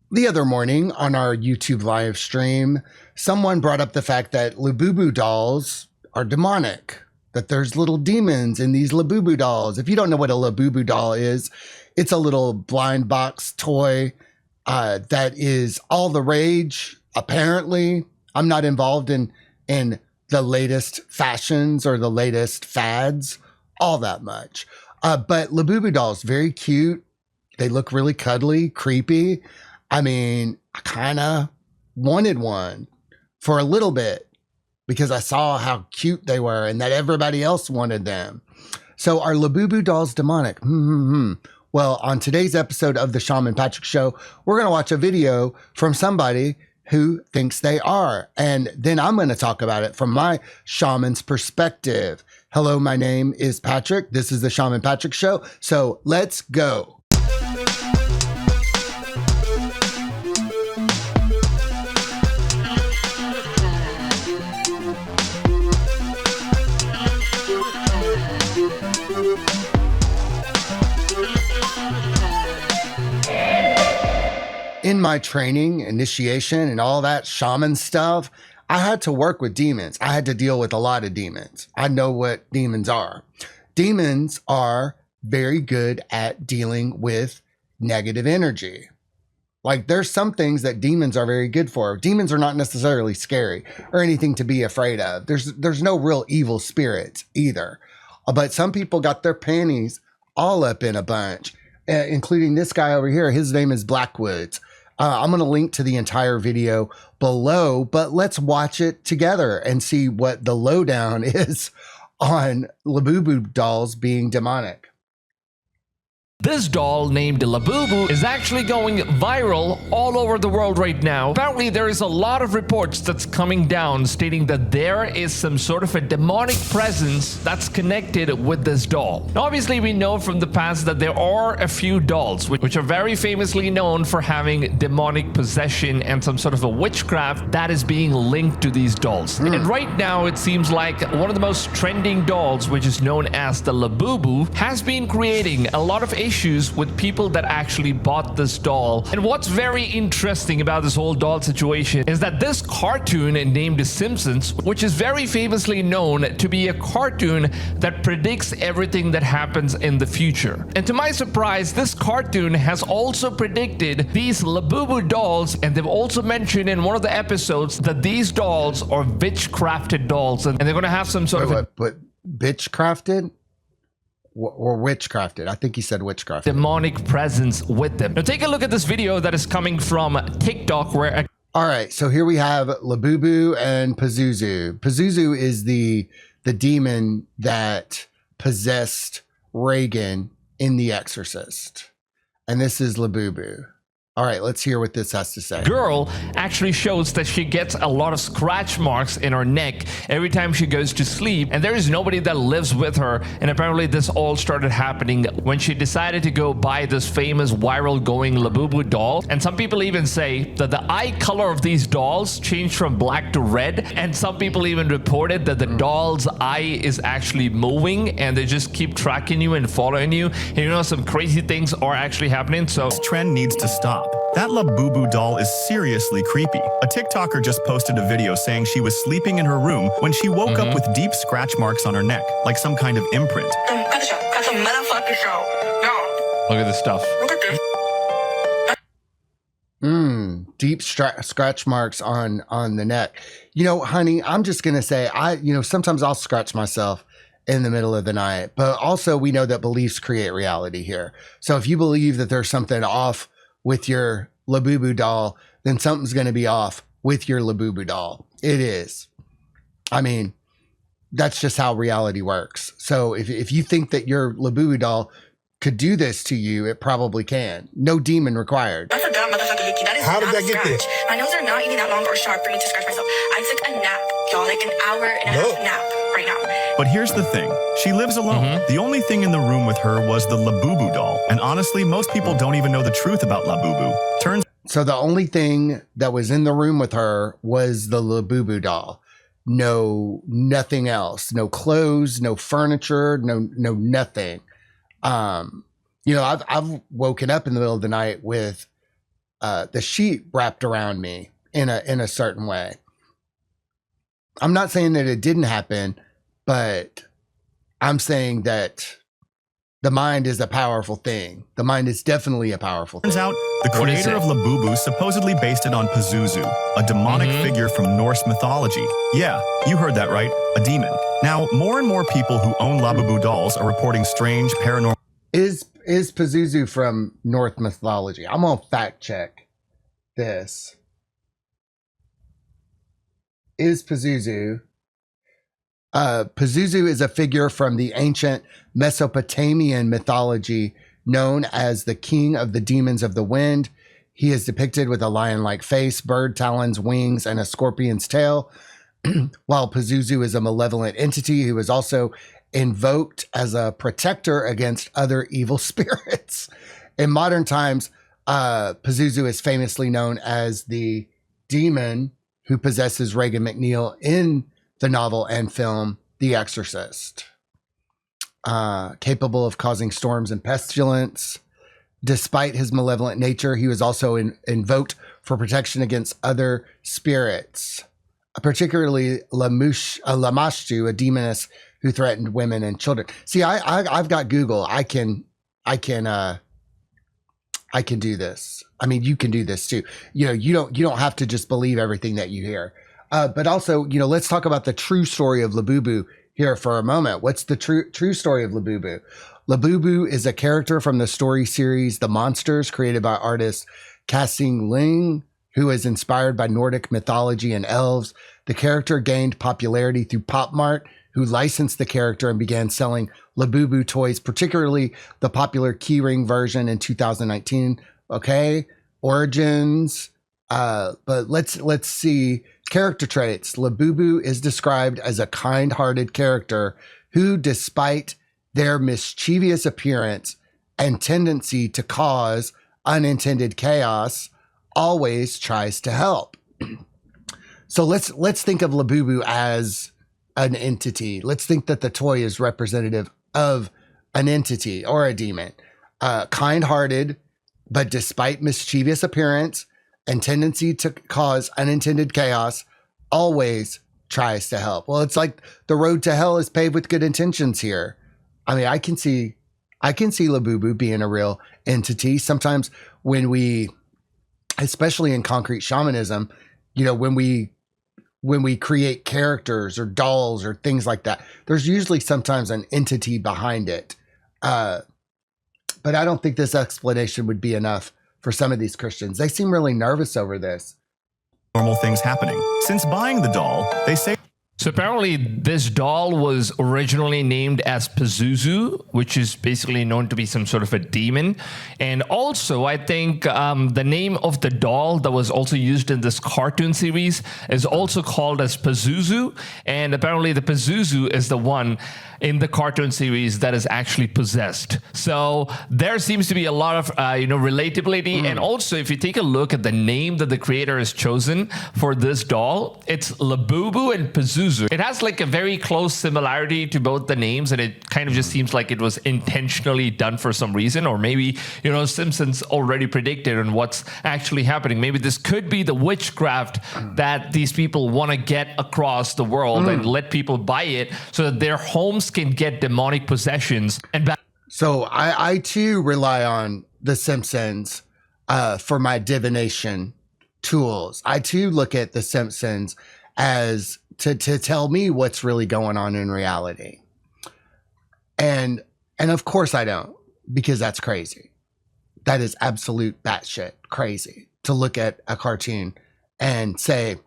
The other morning on our YouTube live stream, someone brought up the fact that Labubu dolls are demonic, that there's little demons in these Labubu dolls. If you don't know what a Labubu doll is, it's a little blind box toy that is all the rage, apparently. I'm not involved in the latest fashions or the latest fads all that much. But Labubu dolls, very cute. They look really cuddly, creepy. I mean, I kind of wanted one for a little bit because I saw how cute they were and that everybody else wanted them. So are Labubu dolls demonic? Well, on today's episode of the Shaman Patrick Show, we're going to watch a video from somebody who thinks they are. And then I'm going to talk about it from my shaman's perspective. Hello, my name is Patrick. This is the Shaman Patrick Show. So let's go. In my training, initiation, and all that shaman stuff, I had to work with demons. I had to deal with a lot of demons. I know what demons are. Demons are very good at dealing with negative energy. Like, there's some things that demons are very good for. Demons are not necessarily scary or anything to be afraid of. There's no real evil spirits either. But some people got their panties all up in a bunch, including this guy over here. His name is Blackwoods. I'm going to link to the entire video below, but let's watch it together and see what the lowdown is on Labubu dolls being demonic. This doll named Labubu is actually going viral all over the world right now. Apparently, there is a lot of reports that's coming down stating that there is some sort of a demonic presence that's connected with this doll. Now, obviously, we know from the past that there are a few dolls which are very famously known for having demonic possession and some sort of a witchcraft that is being linked to these dolls. And right now, it seems like one of the most trending dolls, which is known as the Labubu, has been creating a lot of issues with people that actually bought this doll. And what's very interesting about this whole doll situation is that this cartoon named The Simpsons, which is very famously known to be a cartoon that predicts everything that happens in the future. And to my surprise, this cartoon has also predicted these Labubu dolls, and they've also mentioned in one of the episodes that these dolls are witchcrafted dolls, and they're going to have some sort of But bitchcrafted? Or witchcrafted. I think he said witchcraft. Demonic presence with them. Now take a look at this video that is coming from TikTok where all right, so here we have Labubu and Pazuzu. Pazuzu is the demon that possessed Reagan in The Exorcist. And this is Labubu. All right, let's hear what this has to say. Girl actually shows that she gets a lot of scratch marks in her neck every time she goes to sleep, and there is nobody that lives with her. And apparently this all started happening when she decided to go buy this famous viral going Labubu doll. And some people even say that the eye color of these dolls changed from black to red, and some people even reported that the doll's eye is actually moving and they just keep tracking you and following you. And you know, some crazy things are actually happening. So this trend needs to stop. That Labubu doll is seriously creepy. A TikToker just posted a video saying she was sleeping in her room when she woke up with deep scratch marks on her neck, like some kind of imprint. Look at this stuff. Deep scratch marks on the neck. You know, honey, I'm just going to say, sometimes I'll scratch myself in the middle of the night, but also we know that beliefs create reality here. So if you believe that there's something off with your Labubu doll, then something's going to be off with your Labubu doll. It is. I mean, that's just how reality works. So if you think that your Labubu doll could do this to you, it probably can. No demon required. That's a dumb motherfucker, Yuki. That is How did not that get scratch. there? My nails are not even that long or sharp for me to scratch myself. I took a nap, y'all, like an hour and a half nap right now. But here's the thing. She lives alone. The only thing in the room with her was the Labubu doll. And honestly, most people don't even know the truth about Labubu. So the only thing that was in the room with her was the Labubu doll. No, nothing else. No clothes, no furniture, no nothing. I've woken up in the middle of the night with the sheet wrapped around me in a certain way. I'm not saying that it didn't happen, but I'm saying that the mind is a powerful thing. The mind is definitely a powerful thing. Turns out, the creator of Labubu supposedly based it on Pazuzu, a demonic figure from Norse mythology. Yeah, you heard that right, a demon. Now, more and more people who own Labubu dolls are reporting strange paranormal... Is Pazuzu from Norse mythology? I'm gonna fact check this. Is Pazuzu... Pazuzu is a figure from the ancient Mesopotamian mythology known as the king of the demons of the wind. He is depicted with a lion-like face, bird talons, wings, and a scorpion's tail. While Pazuzu is a malevolent entity who is also invoked as a protector against other evil spirits. In modern times, Pazuzu is famously known as the demon who possesses Regan McNeil in the novel and film The Exorcist. Capable of causing storms and pestilence. Despite his malevolent nature, he was also invoked for protection against other spirits, particularly Lamashtu, a demoness who threatened women and children. See, I've got Google. I can do this. I mean, you can do this too. You don't have to just believe everything that you hear. But also, let's talk about the true story of Labubu here for a moment. What's the true story of Labubu? Labubu is a character from the story series The Monsters, created by artist Kassing Ling, who is inspired by Nordic mythology and elves. The character gained popularity through Pop Mart, who licensed the character and began selling Labubu toys, particularly the popular keyring version in 2019. Okay, origins. But let's see character traits. Labubu is described as a kind-hearted character who, despite their mischievous appearance and tendency to cause unintended chaos, always tries to help. So let's think of Labubu as an entity. Let's think that the toy is representative of an entity or a demon. Kind-hearted, but despite mischievous appearance and tendency to cause unintended chaos, always tries to help. Well, it's like the road to hell is paved with good intentions here. I mean, I can see Labubu being a real entity. Sometimes when we, especially in concrete shamanism, when we create characters or dolls or things like that, there's usually sometimes an entity behind it. But I don't think this explanation would be enough for some of these Christians. They seem really nervous over this. Normal things happening. Since buying the doll, they say... So apparently this doll was originally named as Pazuzu, which is basically known to be some sort of a demon. And also, I think the name of the doll that was also used in this cartoon series is also called as Pazuzu. And apparently the Pazuzu is the one in the cartoon series that is actually possessed. So there seems to be a lot of relatability. And also, if you take a look at the name that the creator has chosen for this doll, it's Labubu and Pazuzu. It has like a very close similarity to both the names, and it kind of just seems like it was intentionally done for some reason, or maybe Simpsons already predicted on what's actually happening. Maybe this could be the witchcraft that these people want to get across the world and let people buy it so that their homes can get demonic possessions. And so I too rely on The Simpsons for my divination tools. I too look at The Simpsons as to tell me what's really going on in reality. And of course I don't, because that's crazy. That is absolute batshit crazy to look at a cartoon and say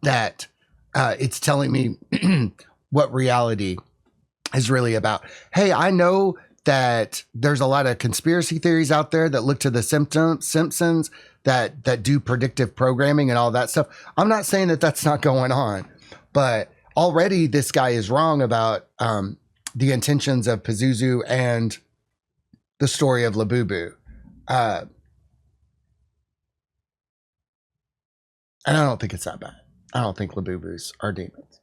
that it's telling me what reality is really about. Hey, I know that there's a lot of conspiracy theories out there that look to the Simpsons that do predictive programming and all that stuff. I'm not saying that that's not going on, but already this guy is wrong about the intentions of Pazuzu and the story of Labubu. And I don't think it's that bad. I don't think Labubus are demons.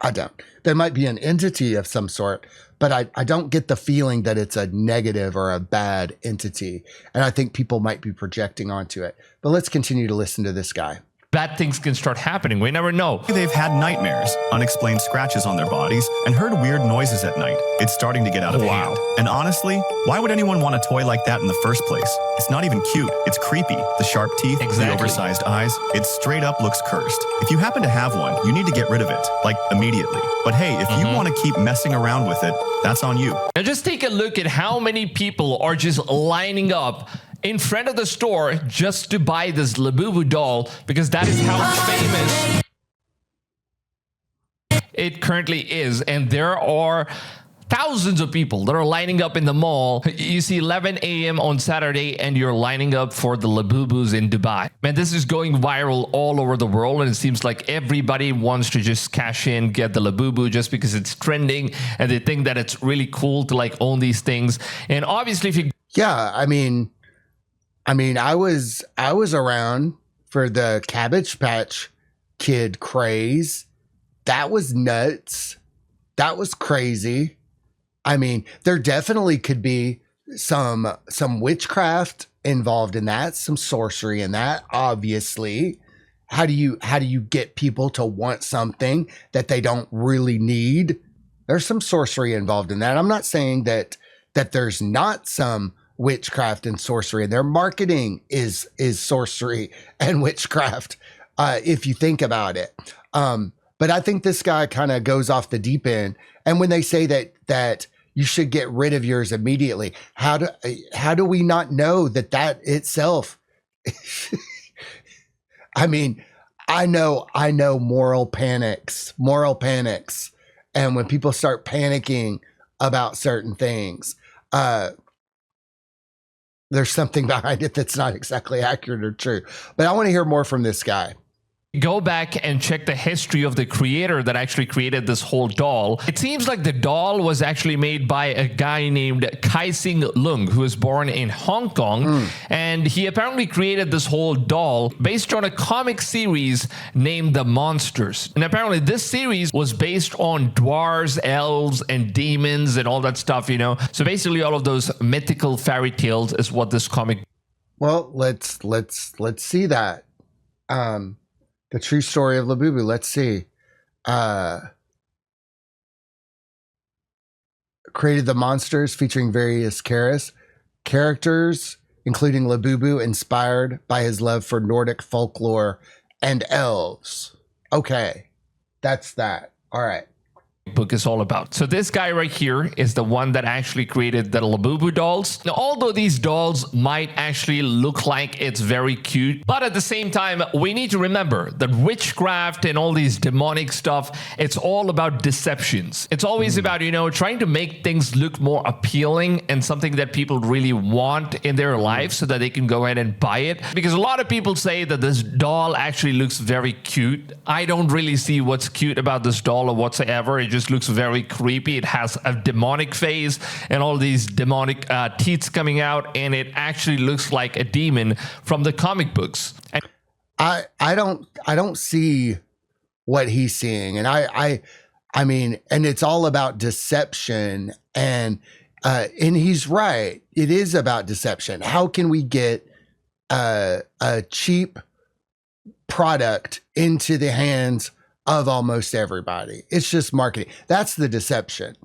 I don't. There might be an entity of some sort, but I don't get the feeling that it's a negative or a bad entity. And I think people might be projecting onto it. But let's continue to listen to this guy. Bad things can start happening. We never know. They've had nightmares, unexplained scratches on their bodies, and heard weird noises at night. It's starting to get out of hand. And honestly, why would anyone want a toy like that in the first place? It's not even cute. It's creepy. The sharp teeth, the oversized eyes, it straight up looks cursed. If you happen to have one, you need to get rid of it, like immediately. But hey, if you want to keep messing around with it, that's on you. Now just take a look at how many people are just lining up in front of the store just to buy this Labubu doll, because that is how famous it currently is. And there are thousands of people that are lining up in the mall. You see 11 a.m. on Saturday and you're lining up for the Labubus in Dubai. Man, this is going viral all over the world, and it seems like everybody wants to just cash in, get the Labubu just because it's trending, and they think that it's really cool to like own these things. And obviously if you... Yeah, I mean, I was around for the Cabbage Patch Kid craze. That was nuts. That was crazy. I mean, there definitely could be some witchcraft involved in that, some sorcery in that, obviously. How do you get people to want something that they don't really need? There's some sorcery involved in that. I'm not saying that there's not some witchcraft and sorcery. Their marketing is sorcery and witchcraft, if you think about it. But I think this guy kind of goes off the deep end. And when they say that you should get rid of yours immediately, how do we not know that itself? I mean, I know moral panics. And when people start panicking about certain things, there's something behind it that's not exactly accurate or true. But I want to hear more from this guy. Go back and check the history of the creator that actually created this whole doll. It seems like the doll was actually made by a guy named Kai-Sing Lung, who was born in Hong Kong. And he apparently created this whole doll based on a comic series named The Monsters. And apparently this series was based on dwarves, elves, and demons and all that stuff, you know. So basically all of those mythical fairy tales is what this comic... Well, let's see that. The true story of Labubu. Let's see. Created the monsters featuring various characters, including Labubu, inspired by his love for Nordic folklore and elves. Okay, that's that. All right. Book is all about. So this guy right here is the one that actually created the Labubu dolls. Now, although these dolls might actually look like it's very cute, but at the same time, we need to remember that witchcraft and all these demonic stuff, it's all about deceptions. It's always about, you know, trying to make things look more appealing and something that people really want in their life so that they can go ahead and buy it. Because a lot of people say that this doll actually looks very cute. I don't really see what's cute about this doll or whatsoever. It just looks very creepy. It has a demonic face and all these demonic teeth coming out, and it actually looks like a demon from the comic books. And I don't see what he's seeing, and I mean, and it's all about deception, and he's right. It is about deception. How can we get a cheap product into the hands of almost everybody? It's just marketing. That's the deception.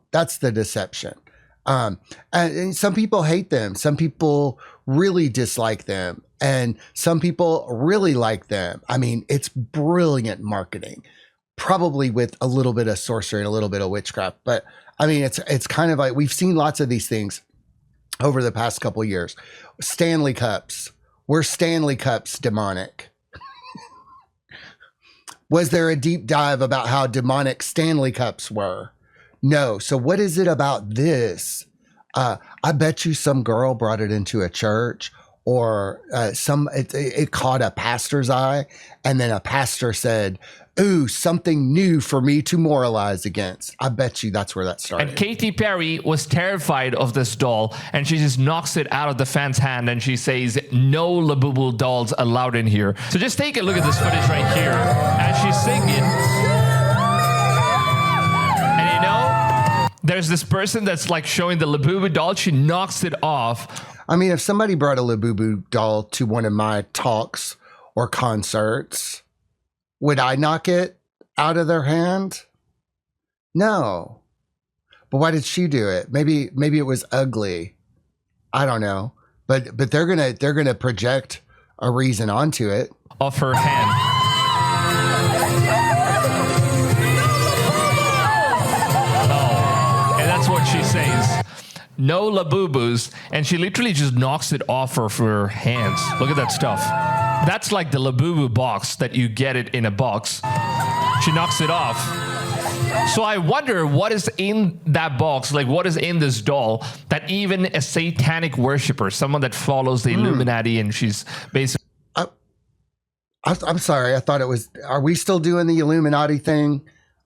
And some people hate them. Some people really dislike them. And some people really like them. I mean, it's brilliant marketing, probably with a little bit of sorcery and a little bit of witchcraft. But I mean, it's kind of like, we've seen lots of these things over the past couple of years. Stanley Cups. Were Stanley Cups demonic? Was there a deep dive about how demonic Stanley Cups were? No. So what is it about this? I bet you some girl brought it into a church, or it caught a pastor's eye, and then a pastor said, ooh, something new for me to moralize against. I bet you that's where that started. And Katy Perry was terrified of this doll, and she just knocks it out of the fan's hand, and she says, no Labubu dolls allowed in here. So just take a look at this footage right here as she's singing. There's this person that's like showing the Labubu doll. She knocks it off. I mean, if somebody brought a Labubu doll to one of my talks or concerts, would I knock it out of their hand? No. But why did she do it? Maybe it was ugly. I don't know. But they're gonna project a reason onto it. Off her hand. Oh, and that's what she says. No Labubus, and she literally just knocks it off her hands. Look at that stuff. That's like the Labubu box that you get it in a box. She knocks it off. So I wonder what is in that box, like what is in this doll that even a satanic worshiper, someone that follows the Illuminati, and she's basically... I'm sorry, I thought it was... Are we still doing the Illuminati thing?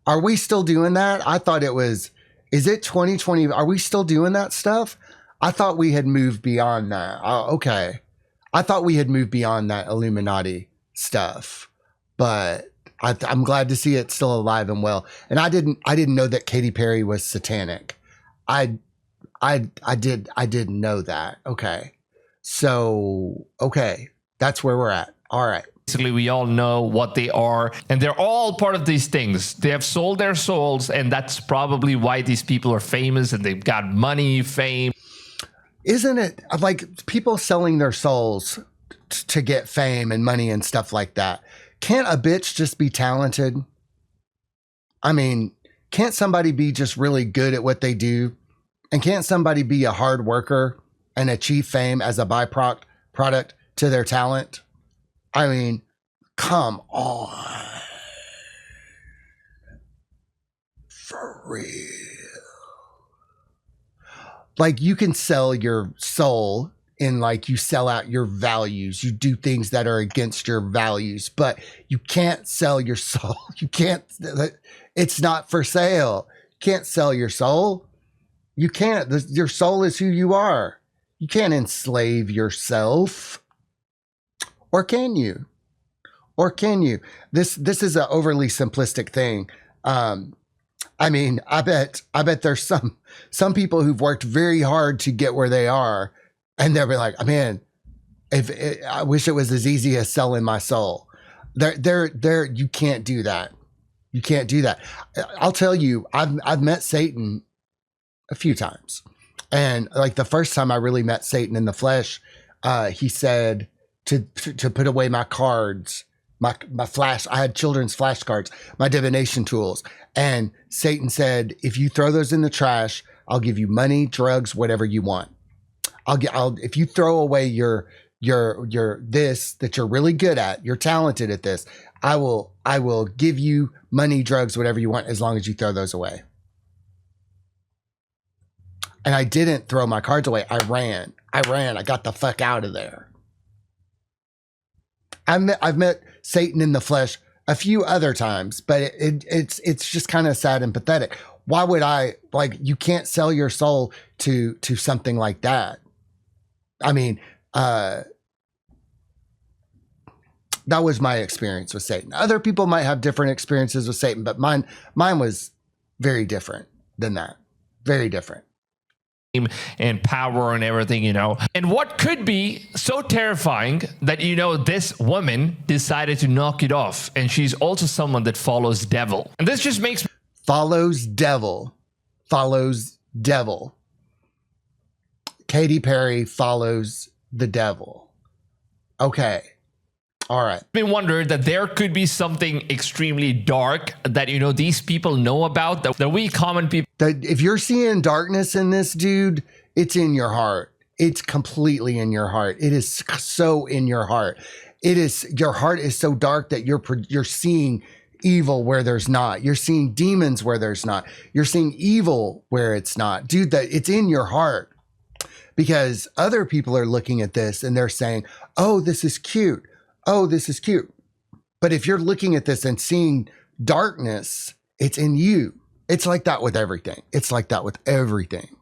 Are we still doing that? I thought it was... Is it 2020? Are we still doing that stuff? I thought we had moved beyond that. Okay. I thought we had moved beyond that Illuminati stuff, but I'm glad to see it still alive and well. And I didn't know that Katy Perry was satanic. I didn't know that. Okay. So, okay. That's where we're at. All right. Basically, we all know what they are, and they're all part of these things. They have sold their souls, and that's probably why these people are famous, and they've got money, fame. Isn't it like people selling their souls to get fame and money and stuff like that? Can't a bitch just be talented? I mean, can't somebody be just really good at what they do? And can't somebody be a hard worker and achieve fame as a byproduct to their talent? I mean, come on. For real. Like, you can sell your soul in, like, you sell out your values. You do things that are against your values, but you can't sell your soul. You can't, it's not for sale. You can't sell your soul. You can't. Your soul is who you are. You can't enslave yourself. Or can you? Or can you? This is an overly simplistic thing. I mean, I bet there's some people who've worked very hard to get where they are, and they'll be like, man, I wish it was as easy as selling my soul. You can't do that. You can't do that. I'll tell you, I've met Satan a few times, and like the first time I really met Satan in the flesh, he said to put away my cards, my flash. I had children's flashcards, my divination tools. And Satan said, if you throw those in the trash, I'll give you money, drugs, whatever you want. If you throw away your this that you're really good at, you're talented at this, I will give you money, drugs, whatever you want, as long as you throw those away. And I didn't throw my cards away. I ran. I got the fuck out of there. I've met Satan in the flesh a few other times, but it's just kind of sad and pathetic. Why would I, like, you can't sell your soul to something like that. I mean, that was my experience with Satan. Other people might have different experiences with Satan, but mine was very different than that. Very different. And power and everything, you know. And what could be so terrifying that, you know, this woman decided to knock it off, and she's also someone that follows devil. And this just makes follows devil. Katy Perry follows the devil. Okay. All right. me wonder that there could be something extremely dark that, you know, these people know about, that we common people. If you're seeing darkness in this, dude, it's in your heart. It's completely in your heart. It is so in your heart. Your heart is so dark that you're seeing evil where there's not. You're seeing demons where there's not. You're seeing evil where it's not. Dude, it's in your heart. Because other people are looking at this and they're saying, oh, this is cute. Oh, this is cute. But if you're looking at this and seeing darkness, it's in you. It's like that with everything. It's like that with everything.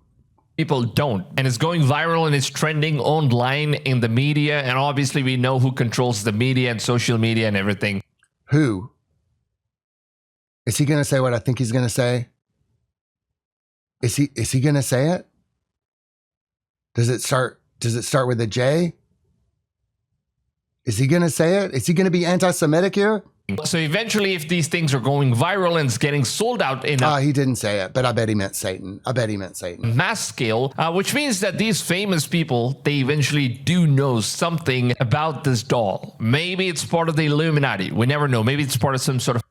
People don't. And it's going viral and it's trending online in the media. And obviously we know who controls the media and social media and everything. Who? Is he going to say what I think he's going to say? Is he gonna say it? Does it start with a J? Is he gonna say it? Is he gonna be anti-Semitic here? So eventually, if these things are going viral and it's getting sold out in a He didn't say it, but I bet he meant Satan. mass scale, which means that these famous people, they eventually do know something about this doll. Maybe it's part of the Illuminati. We never know. Maybe it's part of some sort of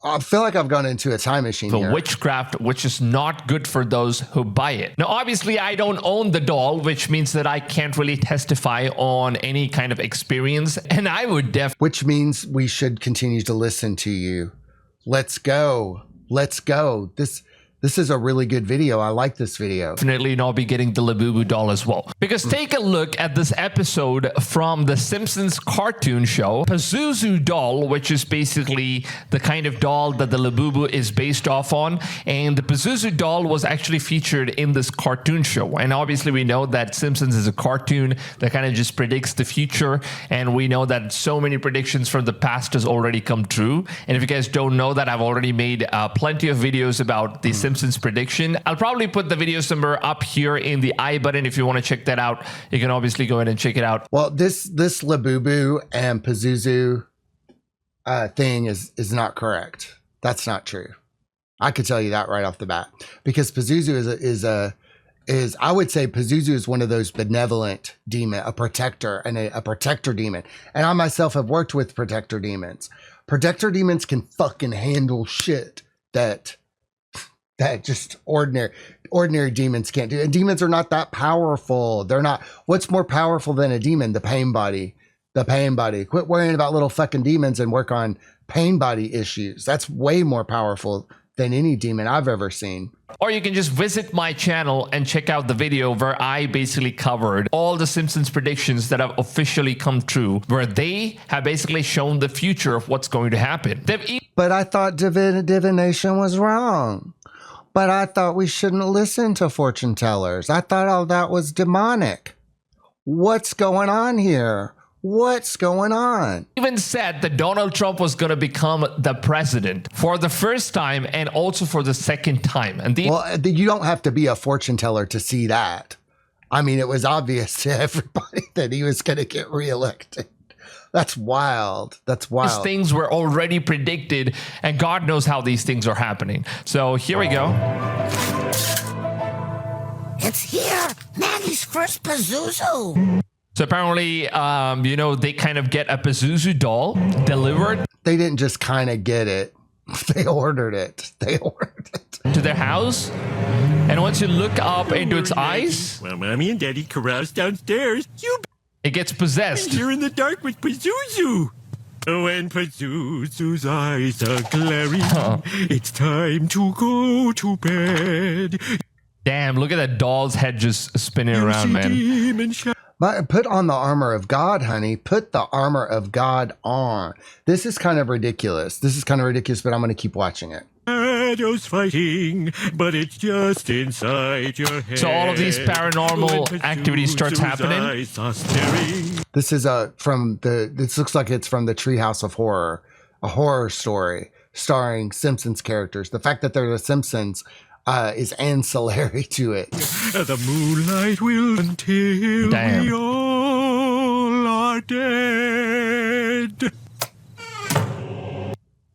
I feel like I've gone into a time machine here. witchcraft, which is not good for those who buy it. Now, obviously, I don't own the doll, which means that I can't really testify on any kind of experience. And I would definitely... Which means we should continue to listen to you. Let's go. Let's go. This is a really good video. I like this video. Definitely not be getting the Labubu doll as well. Because take a look at this episode from the Simpsons cartoon show. Pazuzu doll, which is basically the kind of doll that the Labubu is based off on. And the Pazuzu doll was actually featured in this cartoon show. And obviously we know that Simpsons is a cartoon that kind of just predicts the future. And we know that so many predictions from the past has already come true. And if you guys don't know that, I've already made plenty of videos about the Simpsons prediction. I'll probably put the video number up here in the I button. If you want to check that out, you can obviously go ahead and check it out. Well, this Labubu and Pazuzu thing is not correct. That's not true. I could tell you that right off the bat, because Pazuzu is I would say Pazuzu is one of those benevolent demon, a protector and a protector demon. And I myself have worked with protector demons. Protector demons can fucking handle shit that just ordinary demons can't do. And demons are not that powerful. They're not. What's more powerful than a demon? The pain body. The pain body. Quit worrying about little fucking demons and work on pain body issues. That's way more powerful than any demon I've ever seen. Or you can just visit my channel and check out the video where I basically covered all the Simpsons predictions that have officially come true, where they have basically shown the future of what's going to happen. But I thought divination was wrong. But I thought we shouldn't listen to fortune tellers. I thought all that was demonic. What's going on here? What's going on? Even said that Donald Trump was going to become the president for the first time and also for the second time. And well, you don't have to be a fortune teller to see that. I mean, it was obvious to everybody that he was going to get reelected. That's wild. That's wild. These things were already predicted, and God knows how these things are happening. So here we go. It's here. Maggie's first Pazuzu. So apparently, they kind of get a Pazuzu doll delivered. They didn't just kind of get it. They ordered it. To their house. And once you look up into its eyes, well, Mommy and Daddy carouse downstairs. It gets possessed. You're in the dark with Pazuzu. When Pazuzu's eyes are glaring, it's time to go to bed. Damn, look at that doll's head just spinning around, man. Put on the armor of God, honey. Put the armor of God on. This is kind of ridiculous. But I'm going to keep watching it. Shadows fighting, but it's just inside your head. So all of these paranormal activities starts happening. This is this looks like it's from the Treehouse of Horror, a horror story starring Simpsons characters. The fact that they're the Simpsons is ancillary to it. The moonlight will until we all are dead.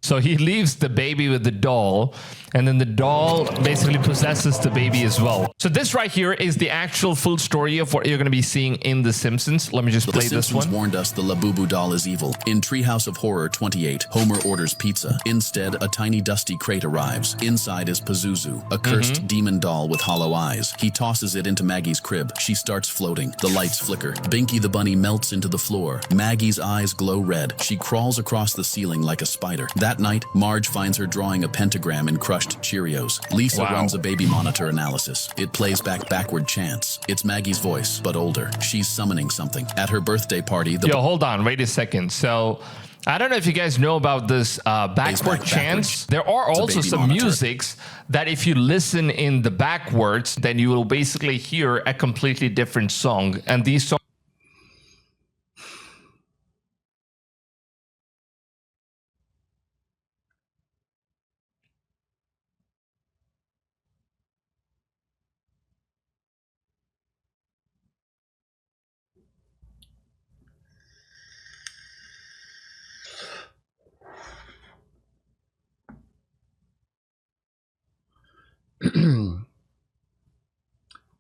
So he leaves the baby with the doll, and then the doll basically possesses the baby as well. So this right here is the actual full story of what you're going to be seeing in The Simpsons. Let me just play this one. The Simpsons warned us the Labubu doll is evil. In Treehouse of Horror 28, Homer orders pizza. Instead, a tiny dusty crate arrives. Inside is Pazuzu, a cursed demon doll with hollow eyes. He tosses it into Maggie's crib. She starts floating. The lights flicker. Binky the bunny melts into the floor. Maggie's eyes glow red. She crawls across the ceiling like a spider. That night, Marge finds her drawing a pentagram in crushed Cheerios. Lisa runs a baby monitor analysis. It plays backward chants. It's Maggie's voice, but older. She's summoning something. At her birthday party, Yo, hold on, wait a second. So, I don't know if you guys know about this backward chants. There are also some musics that if you listen in the backwards, then you will basically hear a completely different song. And these songs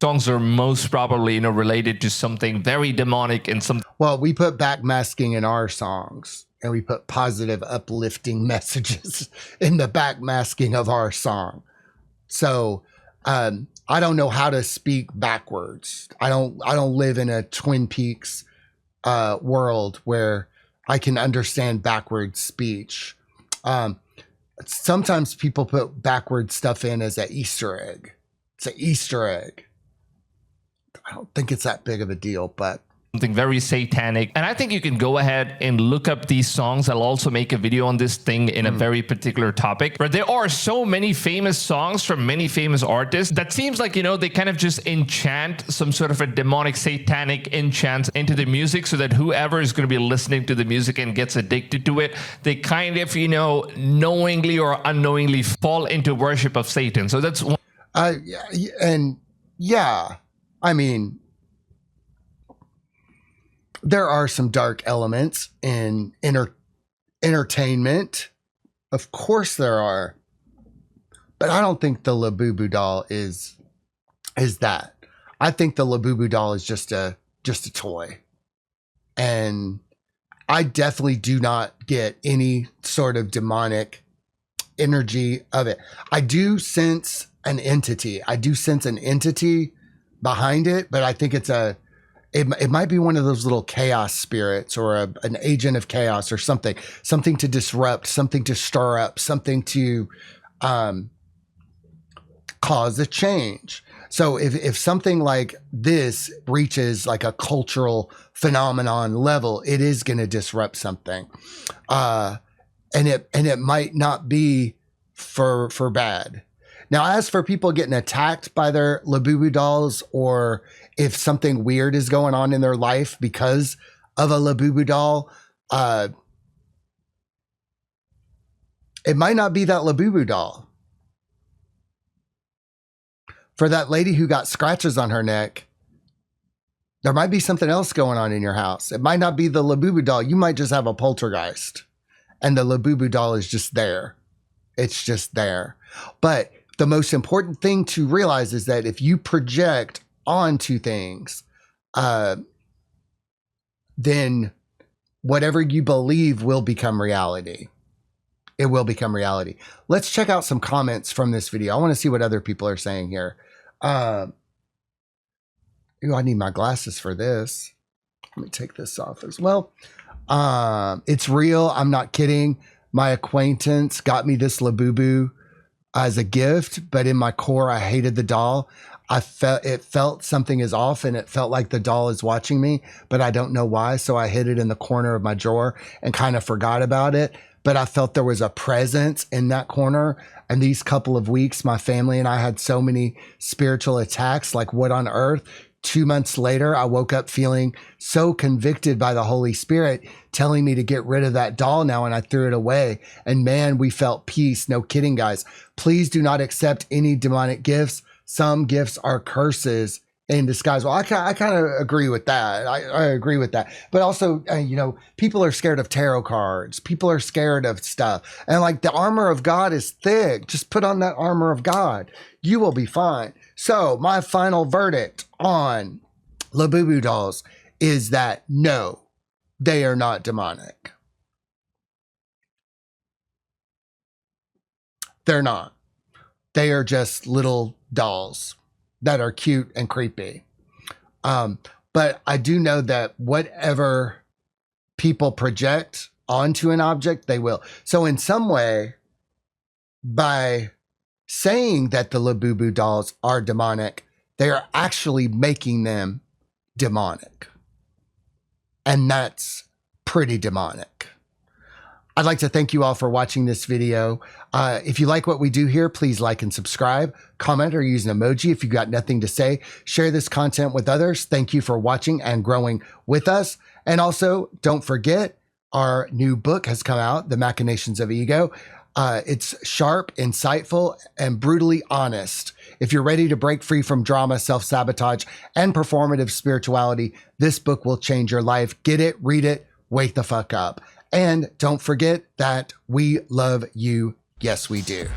songs are most probably, related to something very demonic and some. Well, we put backmasking in our songs, and we put positive, uplifting messages in the backmasking of our song. So I don't know how to speak backwards. I don't live in a Twin Peaks world where I can understand backwards speech. Sometimes people put backward stuff in as an Easter egg. It's an Easter egg. I don't think it's that big of a deal, but something very satanic. And I think you can go ahead and look up these songs. I'll also make a video on this thing in a very particular topic. But there are so many famous songs from many famous artists that seems like, they kind of just enchant some sort of a demonic, satanic enchant into the music so that whoever is going to be listening to the music and gets addicted to it, they kind of, knowingly or unknowingly fall into worship of Satan. So that's one. I mean, there are some dark elements in entertainment. Of course there are. But I don't think the Labubu doll is that. I think the Labubu doll is just a toy. And I definitely do not get any sort of demonic energy of it. I do sense an entity. Behind it, but I think it might be one of those little chaos spirits or an agent of chaos or something to disrupt, something to stir up, something to cause a change. So if something like this reaches like a cultural phenomenon level, it is going to disrupt something, and it might not be for bad. Now, as for people getting attacked by their Labubu dolls, or if something weird is going on in their life because of a Labubu doll, it might not be that Labubu doll. For that lady who got scratches on her neck, there might be something else going on in your house. It might not be the Labubu doll. You might just have a poltergeist, and the Labubu doll is just there. It's just there. But the most important thing to realize is that if you project onto things, then whatever you believe will become reality. It will become reality. Let's check out some comments from this video. I want to see what other people are saying here. I need my glasses for this. Let me take this off as well. It's real. I'm not kidding. My acquaintance got me this Labubu as a gift, but in my core, I hated the doll. It felt something is off, and it felt like the doll is watching me, but I don't know why. So I hid it in the corner of my drawer and kind of forgot about it. But I felt there was a presence in that corner. And these couple of weeks, my family and I had so many spiritual attacks, like what on earth? 2 months later, I woke up feeling so convicted by the Holy Spirit telling me to get rid of that doll now, and I threw it away. And man, we felt peace. No kidding, guys. Please do not accept any demonic gifts. Some gifts are curses in disguise. Well, I kind of agree with that. I agree with that. But also, people are scared of tarot cards. People are scared of stuff. And like, the armor of God is thick. Just put on that armor of God. You will be fine. So my final verdict on Labubu dolls is that no, they are not demonic. They're not. They are just little dolls that are cute and creepy. But I do know that whatever people project onto an object, they will. So in some way, by saying that the Labubu dolls are demonic, they are actually making them demonic. And that's pretty demonic. I'd like to thank you all for watching this video. If you like what we do here, please like and subscribe, comment, or use an emoji. If you've got nothing to say, share this content with others. Thank you for watching and growing with us. And also, don't forget, our new book has come out, The Machinations of Ego. It's sharp, insightful, and brutally honest. If you're ready to break free from drama, self-sabotage, and performative spirituality, this book will change your life. Get it, read it, wake the fuck up. And don't forget that we love you. Yes, we do.